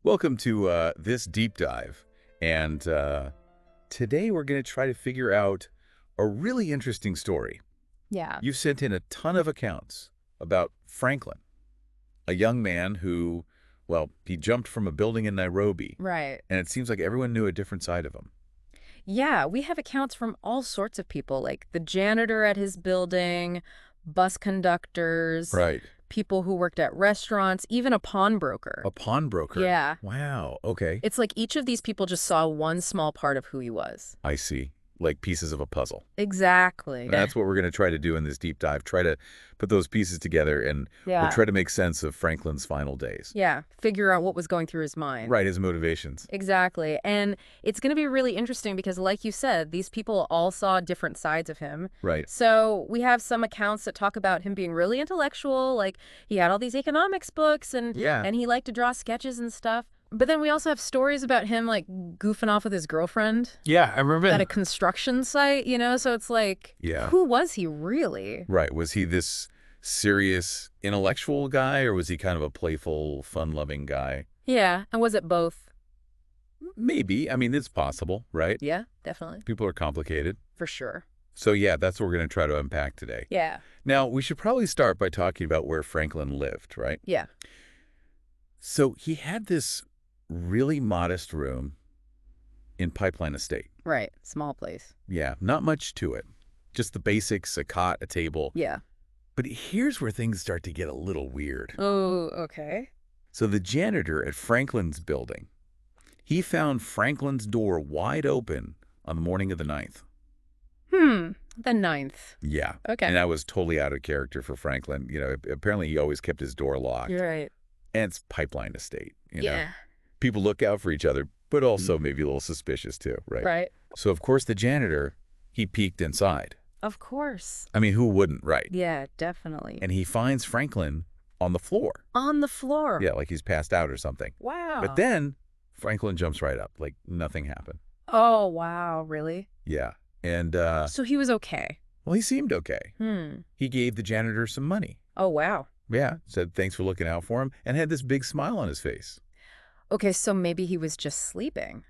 Welcome to this deep dive. And today we're going to try to figure out a really interesting story. Yeah. You've sent in a ton of accounts about Franklin, a young man who, well, he jumped from a building in Nairobi, Right. and it seems like everyone knew a different side of him. Yeah, we have accounts from all sorts of people, like the janitor at his building, bus conductors, Right. people who worked at restaurants, even a pawnbroker. A pawnbroker. Yeah. Wow. Okay. It's like each of these people just saw one small part of who he was. I see. Like pieces of a puzzle. Exactly. And that's what we're going to try to do in this deep dive. Try to put those pieces together, and we'll Yeah. try to make sense of Franklin's final days. Yeah, figure out what was going through his mind. Right, his motivations. Exactly. And it's going to be really interesting because, like you said, these people all saw different sides of him. Right. So we have some accounts that talk about him being really intellectual, like he had all these economics books and Yeah. he liked to draw sketches and stuff. But then we also have stories about him like goofing off with his girlfriend Yeah, I remember. at a construction site, so it's like, Yeah. who was he really? Right. Was he this serious intellectual guy, or was he kind of a playful, fun-loving guy? Yeah. And was it both? Maybe. I mean, it's possible, right? Yeah, definitely. People are complicated. For sure. So yeah, that's what we're going to try to unpack today. Yeah. Now, we should probably start by talking about where Franklin lived, right? Yeah. So he had this really modest room in Pipeline Estate. Right. Small place. Yeah, not much to it. Just the basics, a cot, a table. Yeah. But here's where things start to get a little weird. Oh, okay. So the janitor at Franklin's building, he found Franklin's door wide open on the morning of the 9th. The 9th. Yeah. Okay. And that was totally out of character for Franklin. Apparently he always kept his door locked. You're right. And it's Pipeline Estate, Yeah. People look out for each other, but also maybe a little suspicious too, right? Right. So, of course, the janitor, he peeked inside. Of course. I mean, who wouldn't, right? Yeah, definitely. And he finds Franklin on the floor. On the floor. Yeah, like he's passed out or something. Wow. But then Franklin jumps right up, like nothing happened. Oh, wow. Really? Yeah. And, So he was okay. well, he seemed okay. He gave the janitor some money. Oh, wow. Yeah, said thanks for looking out for him, and had this big smile on his face. Okay, so maybe he was just sleeping.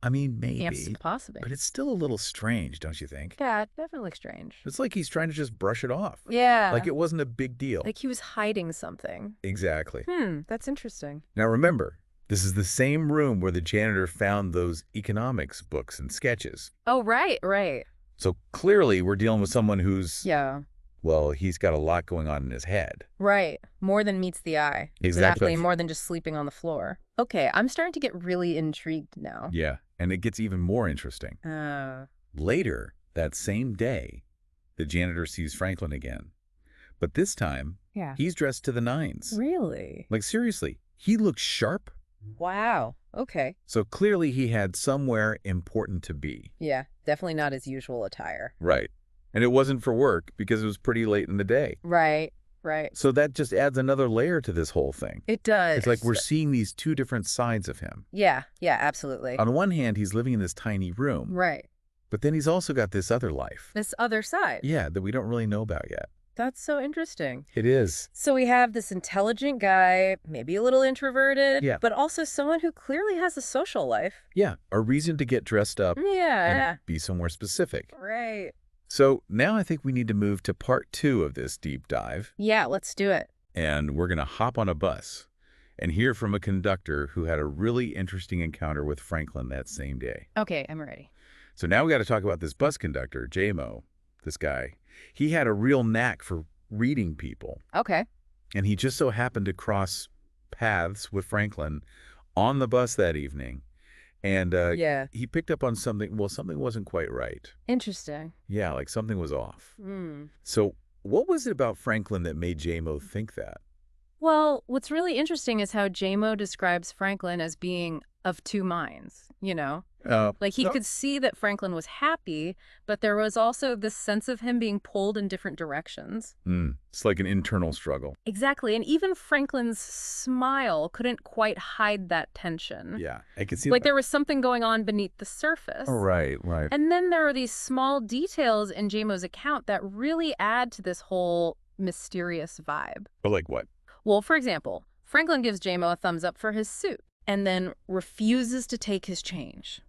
I mean, maybe. Yes, possibly. But it's still a little strange, don't you think? Yeah, definitely strange. It's like he's trying to just brush it off. Yeah. Like it wasn't a big deal. Like he was hiding something. Exactly. That's interesting. Now remember, this is the same room where the janitor found those economics books and sketches. Oh, right, right. So clearly we're dealing with someone who's, Yeah. well, he's got a lot going on in his head. Right. More than meets the eye. Exactly. More than just sleeping on the floor. Okay, I'm starting to get really intrigued now. Yeah, and it gets even more interesting. Later, that same day, the janitor sees Franklin again. But this time, Yeah. he's dressed to the nines. Really? Like seriously, he looks sharp. Wow. Okay. So clearly he had somewhere important to be. Yeah, definitely not his usual attire. Right. And it wasn't for work because it was pretty late in the day. Right, right. So that just adds another layer to this whole thing. It does. It's like we're seeing these two different sides of him. Yeah, absolutely. On one hand, he's living in this tiny room, Right. but then he's also got this other life. This other side. Yeah, that we don't really know about yet. That's so interesting. It is. So we have this intelligent guy, maybe a little introverted, Yeah. but also someone who clearly has a social life. Yeah, a reason to get dressed up Yeah. and be somewhere specific. Right. So now I think we need to move to part 2 of this deep dive, Yeah, let's do it. and we're going to hop on a bus and hear from a conductor who had a really interesting encounter with Franklin that same day. Okay, I'm ready. So now we got to talk about this bus conductor, JMO, this guy. He had a real knack for reading people, Okay. and he just so happened to cross paths with Franklin on the bus that evening. And Yeah. he picked up on something. Well, something wasn't quite right. Interesting. Yeah, like something was off. Hmm. So what was it about Franklin that made JMO think that? Well, what's really interesting is how JMO describes Franklin as being of two minds, Like he could see that Franklin was happy, but there was also this sense of him being pulled in different directions. It's like an internal struggle. Exactly. And even Franklin's smile couldn't quite hide that tension. Yeah, I can see Like that. there was something going on beneath the surface. Oh, right. And then there are these small details in JMO's account that really add to this whole mysterious vibe. But like what? Well, for example, Franklin gives JMO a thumbs up for his suit. and then refuses to take his change.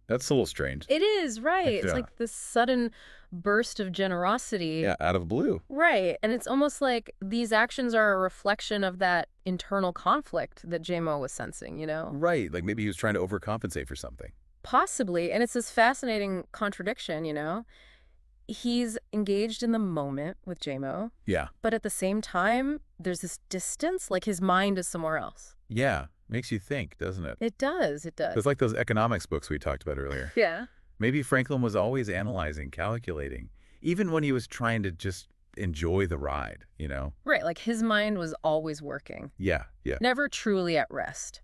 That's a little strange. It is, right. Yeah. It's like this sudden burst of generosity. Yeah, out of the blue. Right. And it's almost like these actions are a reflection of that internal conflict that J-Mo was sensing, you know? Right, like maybe he was trying to overcompensate for something. Possibly. And it's this fascinating contradiction, you know? He's engaged in the moment with J-Mo. Yeah. But at the same time, there's this distance, like his mind is somewhere else. Yeah, makes you think, doesn't it? It does, it does. It's like those economics books we talked about earlier. Yeah. Maybe Franklin was always analyzing, calculating, even when he was trying to just enjoy the ride, you know? Right, like his mind was always working. Yeah, yeah. Never truly at rest.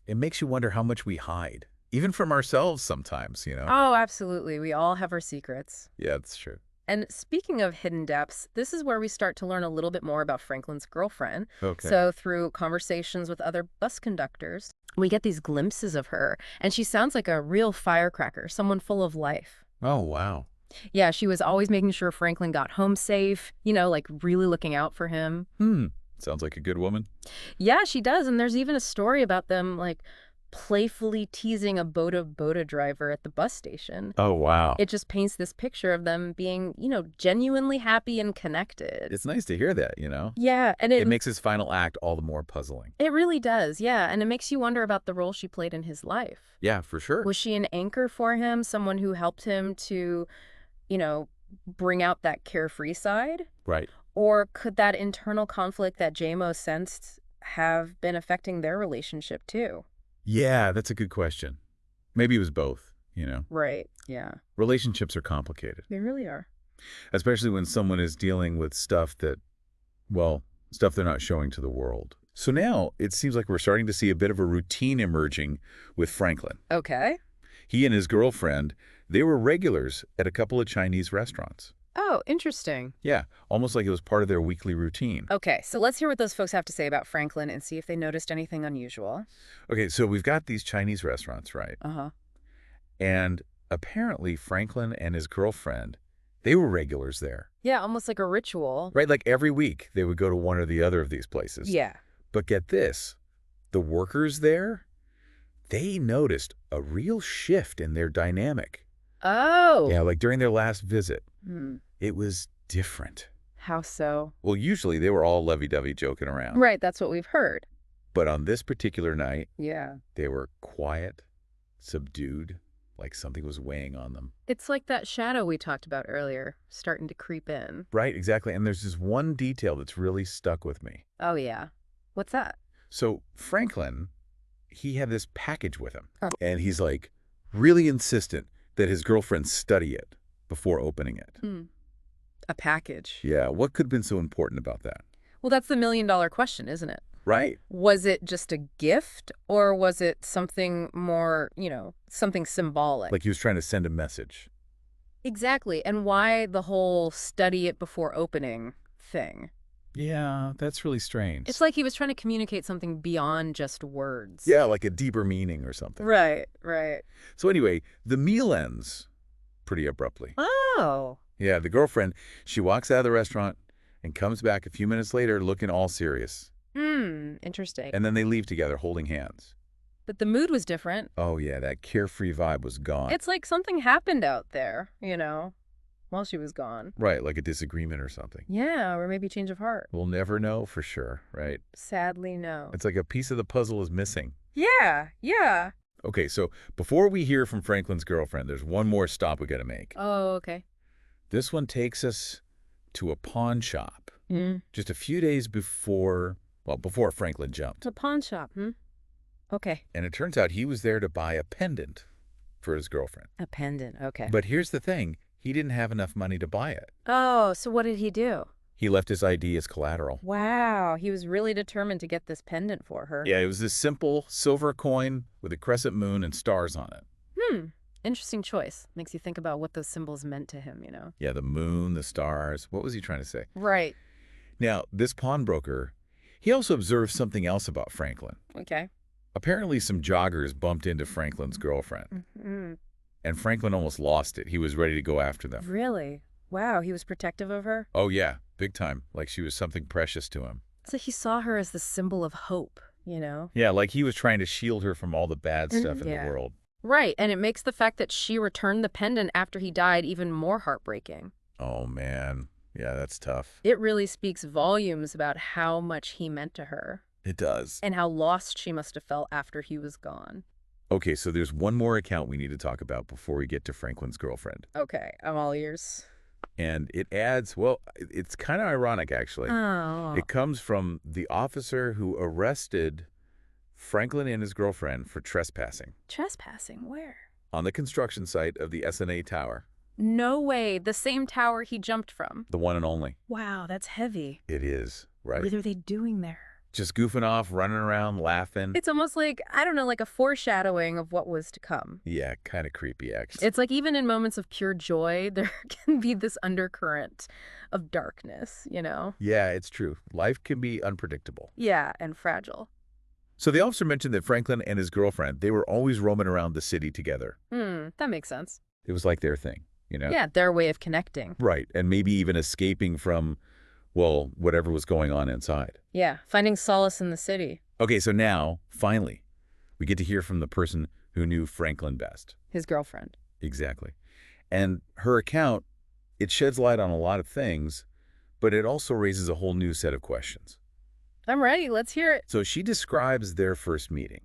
It makes you wonder how much we hide, even from ourselves sometimes, you know? Oh, absolutely. We all have our secrets. Yeah, that's true. And speaking of hidden depths, this is where we start to learn a little bit more about Franklin's girlfriend. Okay. So through conversations with other bus conductors, we get these glimpses of her, and she sounds like a real firecracker, someone full of life. Oh, wow. Yeah, she was always making sure Franklin got home safe, you know, like really looking out for him. Sounds like a good woman. Yeah, she does. And there's even a story about them, like, playfully teasing a boda driver at the bus station. Oh, wow. It just paints this picture of them being, you know, genuinely happy and connected. It's nice to hear that, you know? Yeah, and It makes his final act all the more puzzling. it really does, yeah. And it makes you wonder about the role she played in his life. Yeah, for sure. Was she an anchor for him, someone who helped him to, you know, bring out that carefree side? Right. Or could that internal conflict that J-Mo sensed have been affecting their relationship too? Yeah, that's a good question. Maybe it was both, you know? Right, yeah. Relationships are complicated, They really are. especially when someone is dealing with stuff that, well, stuff they're not showing to the world. So now it seems like we're starting to see a bit of a routine emerging with Franklin. Okay. He and his girlfriend, they were regulars at a couple of Chinese restaurants. Oh, interesting. Yeah, almost like it was part of their weekly routine. Okay, so let's hear what those folks have to say about Franklin and see if they noticed anything unusual. Okay, so we've got these Chinese restaurants, right? Uh-huh. And apparently Franklin and his girlfriend, they were regulars there. Yeah, almost like a ritual. Right, like every week they would go to one or the other of these places. Yeah. But get this, the workers there, they noticed a real shift in their dynamic. Oh. Yeah, like during their last visit, Hmm. it was different. How so? Well, usually they were all lovey-dovey joking around. Right, that's what we've heard. But on this particular night, Yeah. they were quiet, subdued, like something was weighing on them. It's like that shadow we talked about earlier, starting to creep in. Right, exactly. And there's this one detail that's really stuck with me. Oh, yeah. What's that? So Franklin, he had this package with him. Oh. And he's like really insistent that his girlfriend study it before opening it. A package. Yeah, what could have been so important about that? Well, that's the million-dollar question, isn't it? Right. Was it just a gift, or was it something more, you know, something symbolic? Like he was trying to send a message. Exactly. And why the whole study it before opening thing? Yeah, that's really strange. It's like he was trying to communicate something beyond just words. Yeah, like a deeper meaning or something. Right, right. So anyway, the meal ends pretty abruptly. Oh. Yeah, the girlfriend, she walks out of the restaurant and comes back a few minutes later looking all serious. Interesting. And then they leave together holding hands. But the mood was different. Oh yeah, that carefree vibe was gone. It's like something happened out there, you know, while she was gone. Right, like a disagreement or something. Yeah, or maybe change of heart. We'll never know for sure, right? Sadly, no. It's like a piece of the puzzle is missing. Yeah, yeah. Okay, so before we hear from Franklin's girlfriend, there's one more stop we gotta make. Oh, okay. This one takes us to a pawn shop. Mm. Just a few days before, well, before Franklin jumped. It's a pawn shop, Okay. And it turns out he was there to buy a pendant for his girlfriend. A pendant, okay. But here's the thing. He didn't have enough money to buy it. Oh, so what did he do? He left his ID as collateral. Wow, he was really determined to get this pendant for her. Yeah, it was this simple silver coin with a crescent moon and stars on it. Interesting choice. Makes you think about what those symbols meant to him, you know? Yeah, the moon, the stars. What was he trying to say? Right. Now, this pawnbroker, he also observed something else about Franklin. Okay. Apparently, some joggers bumped into Franklin's girlfriend. And Franklin almost lost it. He was ready to go after them. Really? Wow, he was protective of her? Oh, yeah, big time. Like she was something precious to him. So he saw her as the symbol of hope. you know? Yeah, like he was trying to shield her from all the bad stuff in the Yeah. world. Right, and it makes the fact that she returned the pendant after he died even more heartbreaking. Oh, man. Yeah, that's tough. It really speaks volumes about how much he meant to her. It does. And how lost she must have felt after he was gone. Okay, so there's one more account we need to talk about before we get to Franklin's girlfriend. Okay, I'm all ears. And it adds, well, it's kind of ironic, actually. Oh. It comes from the officer who arrested Franklin and his girlfriend for trespassing. Trespassing? Where? On the construction site of the SNA Tower. No way. The same tower he jumped from. The one and only. Wow, that's heavy. It is, right? What are they doing there? Just goofing off, running around, laughing. It's almost like, I don't know, like a foreshadowing of what was to come. Yeah, kind of creepy, actually. It's like even in moments of pure joy, there can be this undercurrent of darkness, you know? Yeah, it's true. Life can be unpredictable. Yeah, and fragile. So the officer mentioned that Franklin and his girlfriend, they were always roaming around the city together. That makes sense. It was like their thing, you know? Yeah, their way of connecting. Right, and maybe even escaping from, well, whatever was going on inside. Yeah, finding solace in the city. Okay, so now, finally, we get to hear from the person who knew Franklin best. His girlfriend. Exactly. And her account, it sheds light on a lot of things, but it also raises a whole new set of questions. I'm ready. Let's hear it. So she describes their first meeting.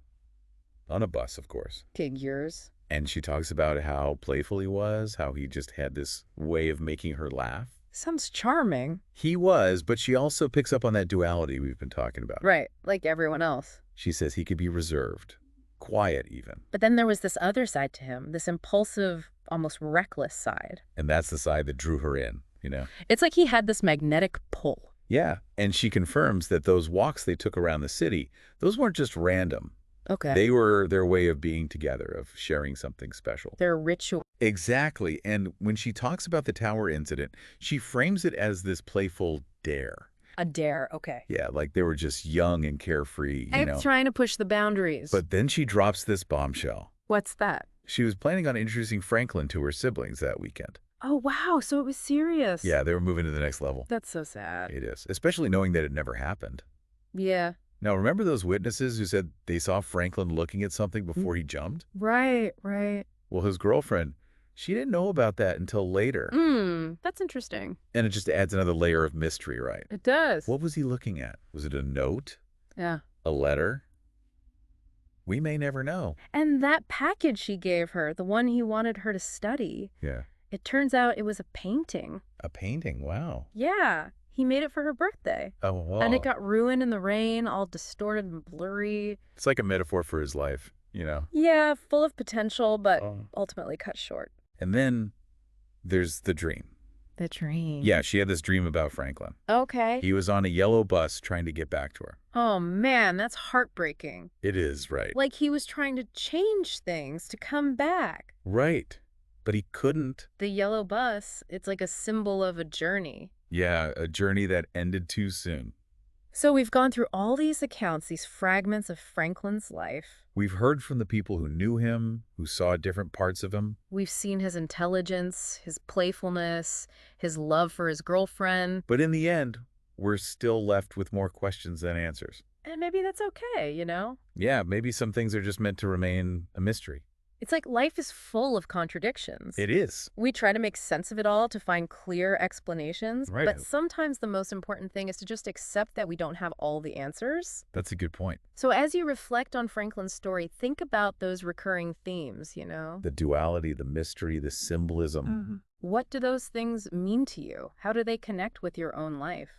On a bus, of course. Figures. And she talks about how playful he was, how he just had this way of making her laugh. Sounds charming. He was, but she also picks up on that duality we've been talking about. Right, like everyone else. She says he could be reserved, quiet even. But then there was this other side to him, this impulsive, almost reckless side. And that's the side that drew her in, you know? It's like he had this magnetic pull. Yeah, and she confirms that those walks they took around the city, those weren't just random. Okay. They were their way of being together, of sharing something special. Their ritual. Exactly. And when she talks about the tower incident, she frames it as this playful dare. A dare, okay. Yeah, like they were just young and carefree, you know. I'm trying to push the boundaries. But then she drops this bombshell. What's that? She was planning on introducing Franklin to her siblings that weekend. Oh, wow, so it was serious. Yeah, they were moving to the next level. That's so sad. It is, especially knowing that it never happened. Yeah. Now, remember those witnesses who said they saw Franklin looking at something before he jumped? Right, right. Well, his girlfriend, she didn't know about that until later. That's interesting. And it just adds another layer of mystery, right? It does. What was he looking at? Was it a note? Yeah. A letter? We may never know. And that package he gave her, the one he wanted her to study, Yeah. it turns out it was a painting. A painting? Wow. Yeah. He made it for her birthday. Oh, wow. And it got ruined in the rain, all distorted and blurry. It's like a metaphor for his life, you know? Yeah, full of potential, but ultimately cut short. And then there's the dream. The dream. Yeah, she had this dream about Franklin. Okay. He was on a yellow bus trying to get back to her. Oh, man, that's heartbreaking. It is, right? Like he was trying to change things to come back. Right. But he couldn't. The yellow bus, it's like a symbol of a journey. Yeah, a journey that ended too soon. So we've gone through all these accounts, these fragments of Franklin's life. We've heard from the people who knew him, who saw different parts of him. We've seen his intelligence, his playfulness, his love for his girlfriend. But in the end, we're still left with more questions than answers. And maybe that's okay, you know? Yeah, maybe some things are just meant to remain a mystery. It's like life is full of contradictions. It is. We try to make sense of it all to find clear explanations, Right. but sometimes the most important thing is to just accept that we don't have all the answers. That's a good point. So as you reflect on Franklin's story, think about those recurring themes, you know? The duality, the mystery, the symbolism. What do those things mean to you? How do they connect with your own life?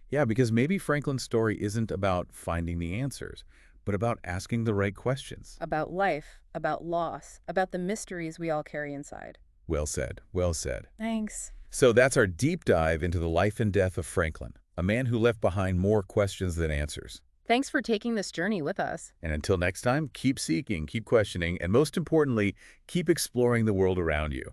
Yeah, because maybe Franklin's story isn't about finding the answers, but about asking the right questions. About life, about loss, about the mysteries we all carry inside. Well said. Well said. Thanks. So that's our deep dive into the life and death of Franklin, a man who left behind more questions than answers. Thanks for taking this journey with us. And until next time, keep seeking, keep questioning, and most importantly, keep exploring the world around you.